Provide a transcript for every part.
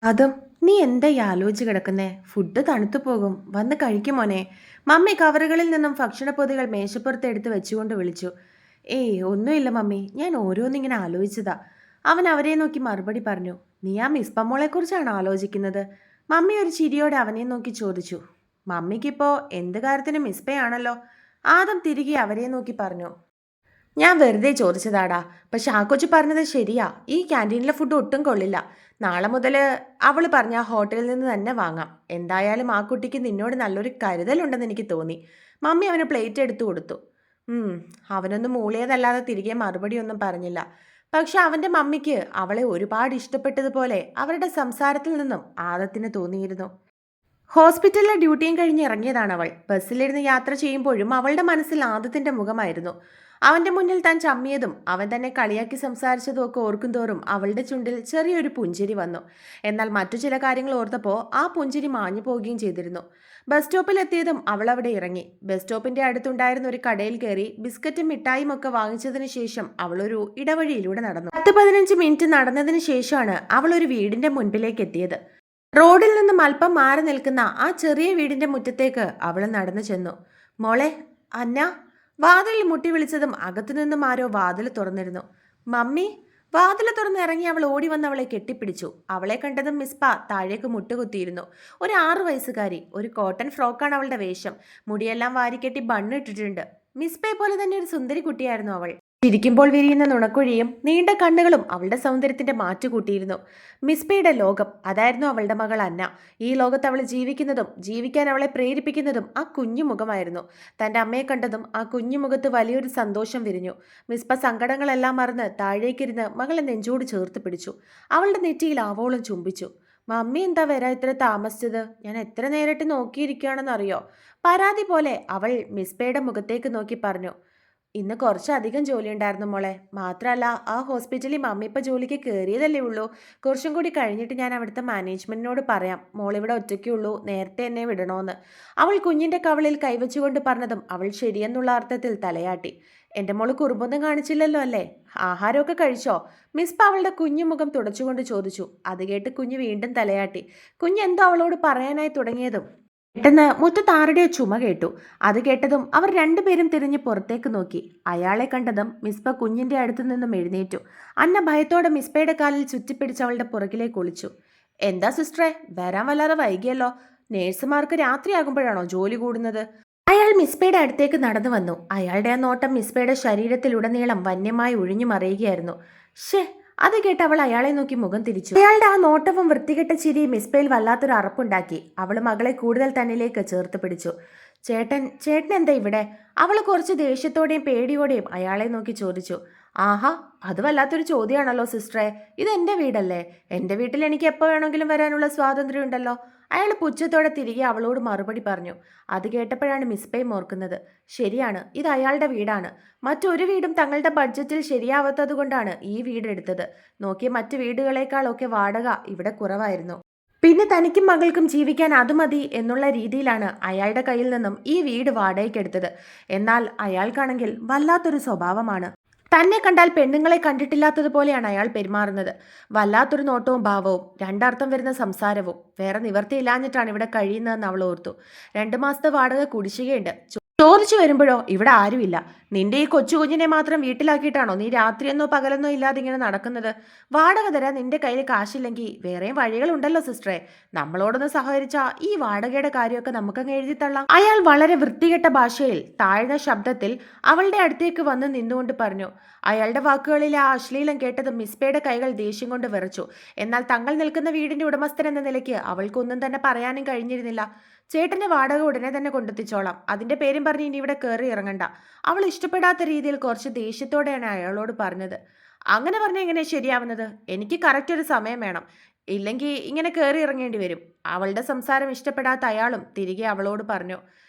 അതും നീ എന്തായി ആലോചിച്ച് കിടക്കുന്നേ? ഫുഡ് തണുത്തു പോകും, വന്ന് കഴിക്കും മോനെ. മമ്മി കവറുകളിൽ നിന്നും ഭക്ഷണപ്പൊതികൾ മേശപ്പുറത്ത് എടുത്ത് വെച്ചുകൊണ്ട് വിളിച്ചു. ഏയ് ഒന്നുമില്ല മമ്മി, ഞാൻ ഓരോന്നിങ്ങനെ ആലോചിച്ചതാ. അവൻ അവരെ നോക്കി മറുപടി പറഞ്ഞു. നീ ആ മിസ്പമ്മോളെക്കുറിച്ചാണോ ആലോചിക്കുന്നത്? മമ്മി ഒരു ചിരിയോടെ അവനെ നോക്കി ചോദിച്ചു. മമ്മിക്കിപ്പോ എന്ത് കാര്യത്തിനും മിസ്പയാണല്ലോ. ആദം തിരികെ അവരെ നോക്കി പറഞ്ഞു. ഞാൻ വെറുതെ ചോദിച്ചതാടാ. പക്ഷെ ആ കൊച്ചു പറഞ്ഞത് ശരിയാ. ഈ ക്യാൻറ്റീനിലെ ഫുഡ് ഒട്ടും കൊള്ളില്ല. നാളെ മുതൽ അവൾ പറഞ്ഞ ആ ഹോട്ടലിൽ നിന്ന് തന്നെ വാങ്ങാം. എന്തായാലും ആ കുട്ടിക്ക് നിന്നോട് നല്ലൊരു കരുതലുണ്ടെന്ന് എനിക്ക് തോന്നി. മമ്മി അവന് പ്ലേറ്റ് എടുത്തു കൊടുത്തു. ഉം, അവനൊന്നും മൂളിയതല്ലാതെ തിരികെ മറുപടിയൊന്നും പറഞ്ഞില്ല. പക്ഷെ അവൻ്റെ മമ്മിക്ക് അവളെ ഒരുപാട് ഇഷ്ടപ്പെട്ടതുപോലെ അവരുടെ സംസാരത്തിൽ നിന്നും ആദത്തിന് തോന്നിയിരുന്നു. ഹോസ്പിറ്റലിലെ ഡ്യൂട്ടിയും കഴിഞ്ഞ് ഇറങ്ങിയതാണ് അവൾ. ബസ്സിലിരുന്ന് യാത്ര ചെയ്യുമ്പോഴും അവളുടെ മനസ്സിൽ ആദത്തിന്റെ മുഖമായിരുന്നു. അവന്റെ മുന്നിൽ താൻ ചമ്മിയതും അവൻ തന്നെ കളിയാക്കി സംസാരിച്ചതും ഒക്കെ ഓർക്കുന്തോറും അവളുടെ ചുണ്ടിൽ ചെറിയൊരു പുഞ്ചിരി വന്നു. എന്നാൽ മറ്റു ചില കാര്യങ്ങൾ ഓർത്തപ്പോൾ ആ പുഞ്ചിരി മാഞ്ഞു പോവുകയും ചെയ്തിരുന്നു. ബസ് സ്റ്റോപ്പിൽ എത്തിയതും അവൾ അവിടെ ഇറങ്ങി. ബസ് സ്റ്റോപ്പിന്റെ അടുത്തുണ്ടായിരുന്ന ഒരു കടയിൽ കയറി ബിസ്ക്കറ്റും മിഠായും ഒക്കെ വാങ്ങിച്ചതിന് ശേഷം അവൾ ഒരു ഇടവഴിയിലൂടെ നടന്നു. 10-15 മിനിറ്റ് നടന്നതിന് ശേഷമാണ് അവൾ ഒരു വീടിന്റെ മുൻപിലേക്ക് എത്തിയത്. റോഡിൽ നിന്നും അല്പം മാറി നിൽക്കുന്ന ആ ചെറിയ വീടിന്റെ മുറ്റത്തേക്ക് അവൾ നടന്നു ചെന്നു. മോളെ, അന്ന. വാതിലിൽ മുട്ടി വിളിച്ചതും അകത്തുനിന്നും ആരോ വാതിൽ തുറന്നിരുന്നു. മമ്മി. വാതിൽ തുറന്ന് ഇറങ്ങി അവൾ ഓടി വന്ന് അവളെ കെട്ടിപ്പിടിച്ചു. അവളെ കണ്ടതും മിസ്പ താഴേക്ക് മുട്ടുകുത്തിയിരുന്നു. ഒരു 6 വയസ്സുകാരി. ഒരു കോട്ടൺ ഫ്രോക്കാണ് അവളുടെ വേഷം. മുടിയെല്ലാം വാരിക്കെട്ടി ബണ്ണിട്ടിട്ടുണ്ട്. മിസ്പയെ പോലെ തന്നെ ഒരു സുന്ദരി കുട്ടിയായിരുന്നു അവൾ. ചിരിക്കുമ്പോൾ വിരിയുന്ന നുണക്കുഴിയും നീണ്ട കണ്ണുകളും അവളുടെ സൗന്ദര്യത്തിന്റെ മാറ്റുകൂട്ടിയിരുന്നു. മിസ്പയുടെ ലോകം, അതായിരുന്നു അവളുടെ മകൾ അന്ന. ഈ ലോകത്ത് അവൾ ജീവിക്കുന്നതും ജീവിക്കാൻ അവളെ പ്രേരിപ്പിക്കുന്നതും ആ കുഞ്ഞു മുഖമായിരുന്നു. തൻ്റെ അമ്മയെ കണ്ടതും ആ കുഞ്ഞു മുഖത്ത് വലിയൊരു സന്തോഷം വിരിഞ്ഞു. മിസ്പ സങ്കടങ്ങളെല്ലാം മറന്ന് താഴേക്കിരുന്ന് മകളെ നെഞ്ചോട് ചേർത്ത് പിടിച്ചു. അവളുടെ നെറ്റിയിൽ ആവോളം ചുംബിച്ചു. മമ്മി എന്താ വരാ ഇത്ര താമസിച്ചത്? ഞാൻ എത്ര നേരിട്ട് നോക്കിയിരിക്കുകയാണെന്നറിയോ? പരാതി പോലെ അവൾ മിസ്പയുടെ മുഖത്തേക്ക് നോക്കി പറഞ്ഞു. ഇന്ന് കുറച്ചധികം ജോലി ഉണ്ടായിരുന്നു മോളെ. മാത്രമല്ല, ആ ഹോസ്പിറ്റലിൽ മമ്മി ഇപ്പം ജോലിക്ക് കയറിയതല്ലേ ഉള്ളൂ. കുറച്ചും കൂടി കഴിഞ്ഞിട്ട് ഞാൻ അവിടുത്തെ മാനേജ്മെന്റിനോട് പറയാം മോളിവിടെ ഒറ്റയ്ക്കുള്ളൂ, നേരത്തെ എന്നെ വിടണോന്ന്. അവൾ കുഞ്ഞിന്റെ കവളിൽ കൈവച്ചുകൊണ്ട് പറഞ്ഞതും അവൾ ശരിയെന്നുള്ള അർത്ഥത്തിൽ തലയാട്ടി. എൻ്റെ മോള് കുറുമ്പൊന്നും കാണിച്ചില്ലല്ലോ അല്ലേ? ആഹാരമൊക്കെ കഴിച്ചോ? മിസ്പ അവളുടെ കുഞ്ഞുമുഖം തുടച്ചുകൊണ്ട് ചോദിച്ചു. അത് കേട്ട് കുഞ്ഞ് വീണ്ടും തലയാട്ടി. കുഞ്ഞെന്തോ അവളോട് പറയാനായി തുടങ്ങിയതും പെട്ടെന്ന് മുറ്റത്ത് ആരുടെയോ ചുമ കേട്ടു. അത് കേട്ടതും അവർ രണ്ടുപേരും തിരിഞ്ഞ് പുറത്തേക്ക് നോക്കി. അയാളെ കണ്ടതും മിസ്പ കുഞ്ഞിന്റെ അടുത്തു നിന്നും എഴുന്നേറ്റു. അന്ന ഭയത്തോടെ മിസ്പയുടെ കാലിൽ ചുറ്റിപ്പിടിച്ച് അവളുടെ പുറകിലേക്ക് ഒളിച്ചു. എന്താ സിസ്റ്ററെ, വരാൻ വല്ലാതെ വൈകിയല്ലോ. നേഴ്സുമാർക്ക് രാത്രിയാകുമ്പോഴാണോ ജോലി കൂടുന്നത്? അയാൾ മിസ്പയുടെ അടുത്തേക്ക് നടന്നു വന്നു. അയാളുടെ ആ നോട്ടം മിസ്പയുടെ ശരീരത്തിലുടനീളം വന്യമായി ഒഴിഞ്ഞു മറിയുകയായിരുന്നു. ഷേ. അത് കേട്ട് അവൾ അയാളെ നോക്കി മുഖം തിരിച്ചു. അയാളുടെ ആ നോട്ടവും വൃത്തികെട്ട ചിരിയും മിസ്പയിൽ വല്ലാത്തൊരു അറപ്പുണ്ടാക്കി. അവൾ മകളെ കൂടുതൽ തന്നിലേക്ക് ചേർത്ത് പിടിച്ചു. ചേട്ടൻ എന്താ ഇവിടെ? അവൾ കുറച്ച് ദേഷ്യത്തോടെയും പേടിയോടെയും അയാളെ നോക്കി ചോദിച്ചു. ആഹാ, അത് വല്ലാത്തൊരു ചോദ്യമാണല്ലോ സിസ്റ്ററെ. ഇത് എൻ്റെ വീടല്ലേ. എൻ്റെ വീട്ടിൽ എനിക്ക് എപ്പോൾ വേണമെങ്കിലും വരാനുള്ള സ്വാതന്ത്ര്യം ഉണ്ടല്ലോ. അയാൾ പുച്ഛത്തോടെ തിരികെ അവളോട് മറുപടി പറഞ്ഞു. അത് കേട്ടപ്പോഴാണ് മിസ്പയും ഓർക്കുന്നത്. ശരിയാണ്, ഇത് അയാളുടെ വീടാണ്. മറ്റൊരു വീടും തങ്ങളുടെ ബഡ്ജറ്റിൽ ശരിയാവാത്തത് കൊണ്ടാണ് ഈ വീടെടുത്തത്. നോക്കിയ മറ്റു വീടുകളേക്കാളൊക്കെ വാടക ഇവിടെ കുറവായിരുന്നു. പിന്നെ തനിക്കും മകൾക്കും ജീവിക്കാൻ അത് മതി എന്നുള്ള രീതിയിലാണ് അയാളുടെ കയ്യിൽ നിന്നും ഈ വീട് വാടകയ്ക്കെടുത്തത്. എന്നാൽ അയാൾക്കാണെങ്കിൽ വല്ലാത്തൊരു സ്വഭാവമാണ്. തന്നെ കണ്ടാൽ പെണ്ണുങ്ങളെ കണ്ടിട്ടില്ലാത്തതുപോലെയാണ് അയാൾ പെരുമാറുന്നത്. വല്ലാത്തൊരു നോട്ടവും ഭാവവും, രണ്ടർത്ഥം വരുന്ന സംസാരവും. വേറെ നിവർത്തിയില്ലാഞ്ഞിട്ടാണ് ഇവിടെ കഴിയുന്നതെന്ന് അവൾ ഓർത്തു. 2 മാസത്തെ വാടക കുടിശ്ശികയുണ്ട്. ചോദിച്ചു വരുമ്പോഴോ ഇവിടെ ആരുമില്ല. നിന്റെ ഈ കൊച്ചു കുഞ്ഞിനെ മാത്രം വീട്ടിലാക്കിയിട്ടാണോ നീ രാത്രിയെന്നോ പകലെന്നോ ഇല്ലാതെ ഇങ്ങനെ നടക്കുന്നത്? വാടക തരാൻ നിന്റെ കയ്യിൽ കാശില്ലെങ്കിൽ വേറെയും വഴികളുണ്ടല്ലോ സിസ്റ്ററെ. നമ്മളോടൊന്ന് സഹകരിച്ചാ ഈ വാടകയുടെ കാര്യമൊക്കെ നമുക്കങ്ങ് എഴുതിത്തള്ളാം. അയാൾ വളരെ വൃത്തികെട്ട ഭാഷയിൽ താഴ്ന്ന ശബ്ദത്തിൽ അവളുടെ അടുത്തേക്ക് വന്ന് നിന്നുകൊണ്ട് പറഞ്ഞു. അയാളുടെ വാക്കുകളിലെ ആ അശ്ലീലം കേട്ടത് മിസ്പയുടെ കൈകൾ ദേഷ്യം കൊണ്ട് വിറച്ചു. എന്നാൽ തങ്ങൾ നിൽക്കുന്ന വീടിന്റെ ഉടമസ്ഥൻ എന്ന നിലയ്ക്ക് അവൾക്കൊന്നും തന്നെ പറയാനും കഴിഞ്ഞിരുന്നില്ല. ചേട്ടന്റെ വാടക ഉടനെ തന്നെ കൊണ്ടെത്തിച്ചോളാം. അതിന്റെ പേരും പറഞ്ഞ് ഇനി ഇവിടെ കയറി ഇറങ്ങണ്ട. അവൾ ഇഷ്ടപ്പെടാത്ത രീതിയിൽ കുറച്ച് ദേഷ്യത്തോടെയാണ് അയാളോട് പറഞ്ഞത്. അങ്ങനെ പറഞ്ഞാൽ എങ്ങനെ ശരിയാവുന്നത്? എനിക്ക് കറക്റ്റ് ഒരു സമയം വേണം. ഇല്ലെങ്കിൽ ഇങ്ങനെ കയറി ഇറങ്ങേണ്ടി വരും. അവളുടെ സംസാരം ഇഷ്ടപ്പെടാത്ത അയാളും തിരികെ അവളോട് പറഞ്ഞു.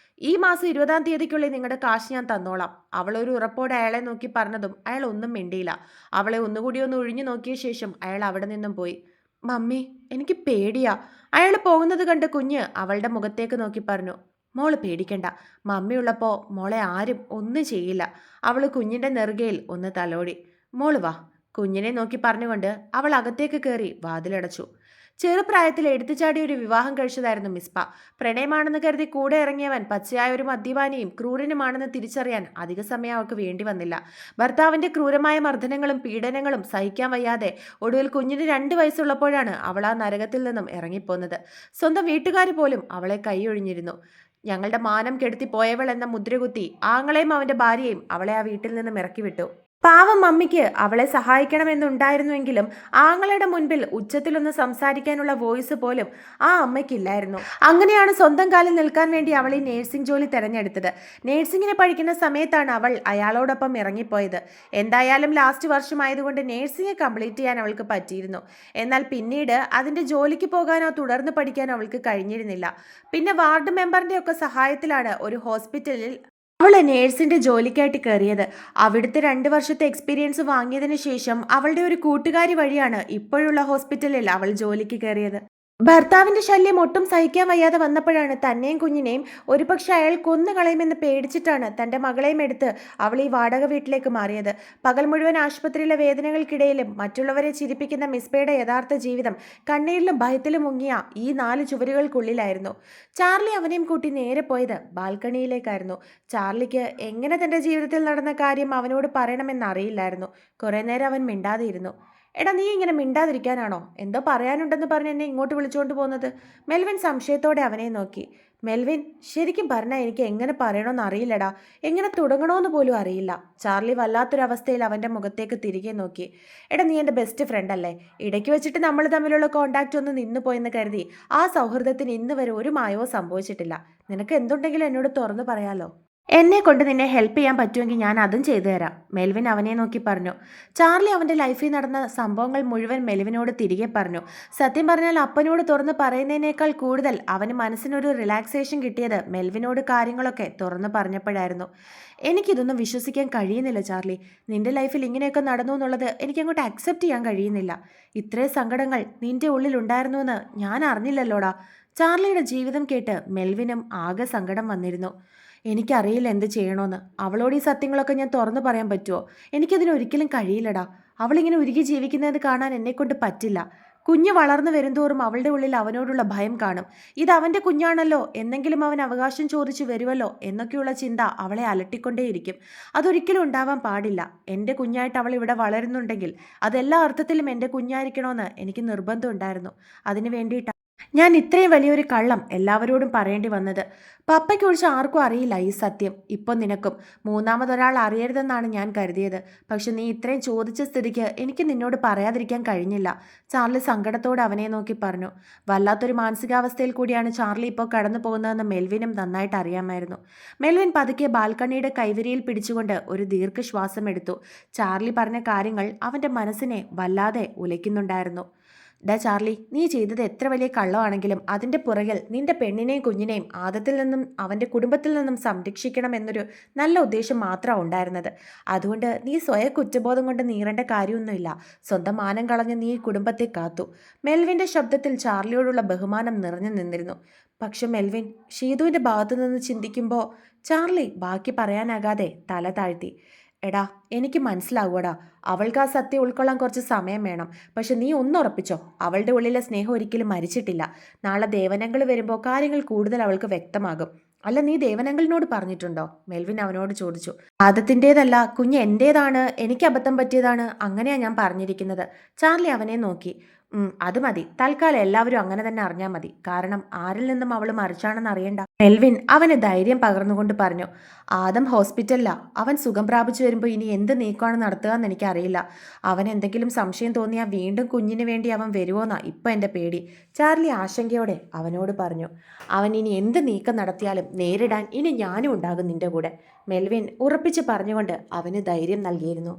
ഈ മാസം 20-ാം തീയതിക്കുള്ളിൽ നിങ്ങളുടെ കാശ് ഞാൻ തന്നോളാം. അവളൊരു ഉറപ്പോടെ അയാളെ നോക്കി പറഞ്ഞതും അയാൾ ഒന്നും മിണ്ടിയില്ല. അവളെ ഒന്നുകൂടി ഒന്ന് ഒഴിഞ്ഞു നോക്കിയ ശേഷം അയാൾ അവിടെ നിന്നും പോയി. മമ്മി, എനിക്ക് പേടിയാ. അയാൾ പോകുന്നത് കണ്ട് കുഞ്ഞ് അവളുടെ മുഖത്തേക്ക് നോക്കി പറഞ്ഞു. മോള് പേടിക്കണ്ട. മമ്മിയുള്ളപ്പോ മോളെ ആരും ഒന്നും ചെയ്യില്ല. അവൾ കുഞ്ഞിന്റെ നെറുകയിൽ ഒന്ന് തലോടി. മോള് വാ. കുഞ്ഞിനെ നോക്കി പറഞ്ഞുകൊണ്ട് അവൾ അകത്തേക്ക് കയറി വാതിലടച്ചു. ചെറുപ്രായത്തിൽ എടുത്തുചാടിയ ഒരു വിവാഹം കഴിച്ചതായിരുന്നു മിസ്ബ. പ്രണയമാണെന്ന് കരുതി കൂടെ ഇറങ്ങിയവൻ പച്ചയായ ഒരു മദ്യപാനിയും ക്രൂരനുമാണെന്ന് തിരിച്ചറിയാൻ അധിക സമയം അവൾക്ക് വേണ്ടി വന്നില്ല. ഭർത്താവിന്റെ ക്രൂരമായ മർദ്ദനങ്ങളും പീഡനങ്ങളും സഹിക്കാൻ വയ്യാതെ ഒടുവിൽ കുഞ്ഞിന് 2 വയസ്സുള്ളപ്പോഴാണ് അവൾ ആ നരകത്തിൽ നിന്നും ഇറങ്ങിപ്പോന്നത്. സ്വന്തം വീട്ടുകാർ പോലും അവളെ കൈയൊഴിഞ്ഞിരുന്നു. ഞങ്ങളുടെ മാനം കെടുത്തി പോയവൾ എന്ന മുദ്രകുത്തി ആങ്ങളെയും അവന്റെ ഭാര്യയും അവളെ ആ വീട്ടിൽ നിന്നും ഇറക്കി വിട്ടു. പാവം മമ്മിക്ക് അവളെ സഹായിക്കണമെന്നുണ്ടായിരുന്നുവെങ്കിലും ആങ്ങളുടെ മുൻപിൽ ഉച്ചത്തിലൊന്ന് സംസാരിക്കാനുള്ള വോയിസ് പോലും ആ അമ്മയ്ക്കില്ലായിരുന്നു. അങ്ങനെയാണ് സ്വന്തം കാലിൽ നിൽക്കാൻ വേണ്ടി അവൾ ഈ നേഴ്സിംഗ് ജോലി തിരഞ്ഞെടുത്തത്. നേഴ്സിങ്ങിന് പഠിക്കുന്ന സമയത്താണ് അവൾ അയാളോടൊപ്പം ഇറങ്ങിപ്പോയത്. എന്തായാലും ലാസ്റ്റ് വർഷമായതുകൊണ്ട് നേഴ്സിംഗ് കംപ്ലീറ്റ് ചെയ്യാൻ അവൾക്ക് പറ്റിയിരുന്നു. എന്നാൽ പിന്നീട് അതിൻ്റെ ജോലിക്ക് പോകാനോ തുടർന്ന് പഠിക്കാനോ അവൾക്ക് കഴിഞ്ഞിരുന്നില്ല. പിന്നെ വാർഡ് മെമ്പറിൻ്റെ ഒക്കെ സഹായത്തിലാണ് ഒരു ഹോസ്പിറ്റലിൽ അവൾ നേഴ്സിന്റെ ജോലിക്കായിട്ട് കയറിയത്. അവിടുത്തെ 2 വർഷത്തെ എക്സ്പീരിയൻസ് വാങ്ങിയതിനു ശേഷം അവളുടെ ഒരു കൂട്ടുകാരി വഴിയാണ് ഇപ്പോഴുള്ള ഹോസ്പിറ്റലിൽ അവൾ ജോലിക്ക് കയറിയത്. ഭർത്താവിന്റെ ശല്യം ഒട്ടും സഹിക്കാൻ വയ്യാതെ വന്നപ്പോഴാണ് തന്നെയും കുഞ്ഞിനെയും ഒരുപക്ഷെ അയാൾ കൊന്നുകളയുമെന്ന് പേടിച്ചിട്ടാണ് തൻ്റെ മകളെയും എടുത്ത് അവൾ ഈ വാടക വീട്ടിലേക്ക് മാറിയത്. പകൽ മുഴുവൻ ആശുപത്രിയിലെ വേദനകൾക്കിടയിലും മറ്റുള്ളവരെ ചിരിപ്പിക്കുന്ന മിസ്ബയുടെ യഥാർത്ഥ ജീവിതം കണ്ണീരിലും ഭയത്തിലും മുങ്ങിയ ഈ 4 ചുവരുകൾക്കുള്ളിലായിരുന്നു. ചാർലി അവനെയും കൂട്ടി നേരെ പോയത് ബാൽക്കണിയിലേക്കായിരുന്നു. ചാർലിക്ക് എങ്ങനെ തൻ്റെ ജീവിതത്തിൽ നടന്ന കാര്യം അവനോട് പറയണമെന്നറിയില്ലായിരുന്നു. കുറേ നേരം അവൻ മിണ്ടാതെയിരുന്നു. എടാ, നീ ഇങ്ങനെ മിണ്ടാതിരിക്കാനാണോ എന്തോ പറയാനുണ്ടെന്ന് പറഞ്ഞ് എന്നെ ഇങ്ങോട്ട് വിളിച്ചുകൊണ്ട് പോകുന്നത്? മെൽവിൻ സംശയത്തോടെ അവനെ നോക്കി. മെൽവിൻ, ശരിക്കും പറഞ്ഞാൽ എനിക്ക് എങ്ങനെ പറയണമെന്ന് അറിയില്ലടാ. എങ്ങനെ തുടങ്ങണമെന്ന് പോലും അറിയില്ല. ചാർലി വല്ലാത്തൊരവസ്ഥയിൽ അവൻ്റെ മുഖത്തേക്ക് തിരികെ നോക്കി. എടാ, നീ എൻ്റെ ബെസ്റ്റ് ഫ്രണ്ട് അല്ലേ? ഇടയ്ക്ക് വെച്ചിട്ട് നമ്മൾ തമ്മിലുള്ള കോണ്ടാക്റ്റ് ഒന്ന് നിന്നു പോയെന്ന് കരുതി ആ സൗഹൃദത്തിന് ഇന്ന് വരെ ഒരു മായവും സംഭവിച്ചിട്ടില്ല. നിനക്ക് എന്തുണ്ടെങ്കിലും എന്നോട് തുറന്നു പറയാലോ. എന്നെ കൊണ്ട് നിന്നെ ഹെൽപ്പ് ചെയ്യാൻ പറ്റുമെങ്കിൽ ഞാൻ അതും ചെയ്തു തരാം, മെൽവിൻ അവനെ നോക്കി പറഞ്ഞു. ചാർലി അവൻ്റെ ലൈഫിൽ നടന്ന സംഭവങ്ങൾ മുഴുവൻ മെൽവിനോട് തിരികെ പറഞ്ഞു. സത്യം പറഞ്ഞാൽ അപ്പനോട് തുറന്ന് പറയുന്നതിനേക്കാൾ കൂടുതൽ അവന് മനസ്സിനൊരു റിലാക്സേഷൻ കിട്ടിയത് മെൽവിനോട് കാര്യങ്ങളൊക്കെ തുറന്നു പറഞ്ഞപ്പോഴായിരുന്നു. എനിക്കിതൊന്നും വിശ്വസിക്കാൻ കഴിയുന്നില്ല ചാർലി. നിന്റെ ലൈഫിൽ ഇങ്ങനെയൊക്കെ നടന്നു എന്നുള്ളത് എനിക്കങ്ങോട്ട് അക്സെപ്റ്റ് ചെയ്യാൻ കഴിയുന്നില്ല. ഇത്രയും സങ്കടങ്ങൾ നിന്റെ ഉള്ളിൽ ഉണ്ടായിരുന്നുവെന്ന് ഞാൻ അറിഞ്ഞില്ലല്ലോടാ. ചാർലിയുടെ ജീവിതം കേട്ട് മെൽവിനും ആകെ സങ്കടം വന്നിരുന്നു. എനിക്കറിയില്ല എന്ത് ചെയ്യണമെന്ന്. അവളോട് ഈ സത്യങ്ങളൊക്കെ ഞാൻ തുറന്നു പറയാൻ പറ്റുമോ? എനിക്കതിനൊരിക്കലും കഴിയില്ലടാ. അവളിങ്ങനെ ഉരുകി ജീവിക്കുന്നത് കാണാൻ എന്നെക്കൊണ്ട് പറ്റില്ല. കുഞ്ഞ് വളർന്നു വരുംതോറും അവളുടെ ഉള്ളിൽ അവനോടുള്ള ഭയം കാണും. ഇത് അവൻ്റെ കുഞ്ഞാണല്ലോ, എന്നെങ്കിലും അവൻ അവകാശം ചോദിച്ചു വരുമല്ലോ എന്നൊക്കെയുള്ള ചിന്ത അവളെ അലട്ടിക്കൊണ്ടേയിരിക്കും. അതൊരിക്കലും ഉണ്ടാവാൻ പാടില്ല. എൻ്റെ കുഞ്ഞായിട്ട് അവൾ ഇവിടെ വളരുന്നുണ്ടെങ്കിൽ അതെല്ലാ അർത്ഥത്തിലും എൻ്റെ കുഞ്ഞായിരിക്കണമെന്ന് എനിക്ക് നിർബന്ധം ഉണ്ടായിരുന്നു. അതിനു വേണ്ടിയിട്ടാണ് ഞാൻ ഇത്രയും വലിയൊരു കള്ളം എല്ലാവരോടും പറയേണ്ടി വന്നത്. പപ്പയ്ക്കൊഴിച്ച് ആർക്കും അറിയില്ല ഈ സത്യം. ഇപ്പം നിനക്കും. മൂന്നാമതൊരാൾ അറിയരുതെന്നാണ് ഞാൻ കരുതിയത്. പക്ഷെ നീ ഇത്രയും ചോദിച്ച സ്ഥിതിക്ക് എനിക്ക് നിന്നോട് പറയാതിരിക്കാൻ കഴിഞ്ഞില്ല. ചാർലി സങ്കടത്തോടെ അവനെ നോക്കി പറഞ്ഞു. വല്ലാത്തൊരു മാനസികാവസ്ഥയിൽ കൂടിയാണ് ചാർലി ഇപ്പോൾ കടന്നു പോകുന്നതെന്ന് മെൽവിനും നന്നായിട്ട് അറിയാമായിരുന്നു. മെൽവിൻ പതുക്കെ ബാൽക്കണിയുടെ കൈവരിയിൽ പിടിച്ചുകൊണ്ട് ഒരു ദീർഘശ്വാസം എടുത്തു. ചാർലി പറഞ്ഞ കാര്യങ്ങൾ അവൻ്റെ മനസ്സിനെ വല്ലാതെ ഉലയ്ക്കുന്നുണ്ടായിരുന്നു. ഡാ ചാർലി, നീ ചെയ്തത് എത്ര വലിയ കള്ളമാണെങ്കിലും അതിൻ്റെ പുറകിൽ നിന്റെ പെണ്ണിനെയും കുഞ്ഞിനെയും ആദത്തിൽ നിന്നും അവൻ്റെ കുടുംബത്തിൽ നിന്നും സംരക്ഷിക്കണം എന്നൊരു നല്ല ഉദ്ദേശം മാത്രമാണ് ഉണ്ടായിരുന്നത്. അതുകൊണ്ട് നീ സ്വയം കുറ്റബോധം കൊണ്ട് നീറേണ്ട കാര്യമൊന്നുമില്ല. സ്വന്തം മാനം കളഞ്ഞ് നീ കുടുംബത്തെ കാത്തു. മെൽവിൻ്റെ ശബ്ദത്തിൽ ചാർലിയോടുള്ള ബഹുമാനം നിറഞ്ഞു നിന്നിരുന്നു. പക്ഷെ മെൽവിൻ, ഷീതുവിൻ്റെ ഭാഗത്തു നിന്ന് ചിന്തിക്കുമ്പോൾ ചാർലി ബാക്കി പറയാനാകാതെ തല താഴ്ത്തി. എടാ, എനിക്ക് മനസ്സിലാവൂടാ. അവൾക്ക് ആ സത്യം ഉൾക്കൊള്ളാൻ കുറച്ച് സമയം വേണം. പക്ഷെ നീ ഒന്നുറപ്പിച്ചോ, അവളുടെ ഉള്ളിലെ സ്നേഹം ഒരിക്കലും മരിച്ചിട്ടില്ല. നാളെ ദേവനങ്ങൾ വരുമ്പോൾ കാര്യങ്ങൾ കൂടുതൽ അവൾക്ക് വ്യക്തമാകും. അല്ല, നീ ദേവനങ്ങളിനോട് പറഞ്ഞിട്ടുണ്ടോ? മെൽവിൻ അവനോട് ചോദിച്ചു. ആദത്തിൻ്റേതല്ല, കുഞ്ഞ് എൻ്റേതാണ്. എനിക്ക് അബദ്ധം പറ്റിയതാണ്. അങ്ങനെയാണ് ഞാൻ പറഞ്ഞിരിക്കുന്നത്. ചാർലി അവനെ നോക്കി. അത് മതി. തൽക്കാലം എല്ലാവരും അങ്ങനെ തന്നെ അറിഞ്ഞാൽ മതി. കാരണം ആരിൽ നിന്നും അവൾ മറിച്ചാണെന്ന് അറിയണ്ട. മെൽവിൻ അവന് ധൈര്യം പകർന്നുകൊണ്ട് പറഞ്ഞു. ആദം ഹോസ്പിറ്റലിലാ. അവൻ സുഖം പ്രാപിച്ചു വരുമ്പോൾ ഇനി എന്ത് നീക്കമാണ് നടത്തുക എന്ന് എനിക്കറിയില്ല. അവൻ എന്തെങ്കിലും സംശയം തോന്നിയാൽ വീണ്ടും കുഞ്ഞിന് വേണ്ടി അവൻ വരുമോന്നാ ഇപ്പം എൻ്റെ പേടി. ചാർലി ആശങ്കയോടെ അവനോട് പറഞ്ഞു. അവൻ ഇനി എന്ത് നീക്കം നടത്തിയാലും നേരിടാൻ ഇനി ഞാനും ഉണ്ടാകും നിന്റെ കൂടെ, മെൽവിൻ ഉറപ്പിച്ച് പറഞ്ഞുകൊണ്ട് അവന് ധൈര്യം നൽകിയിരുന്നു.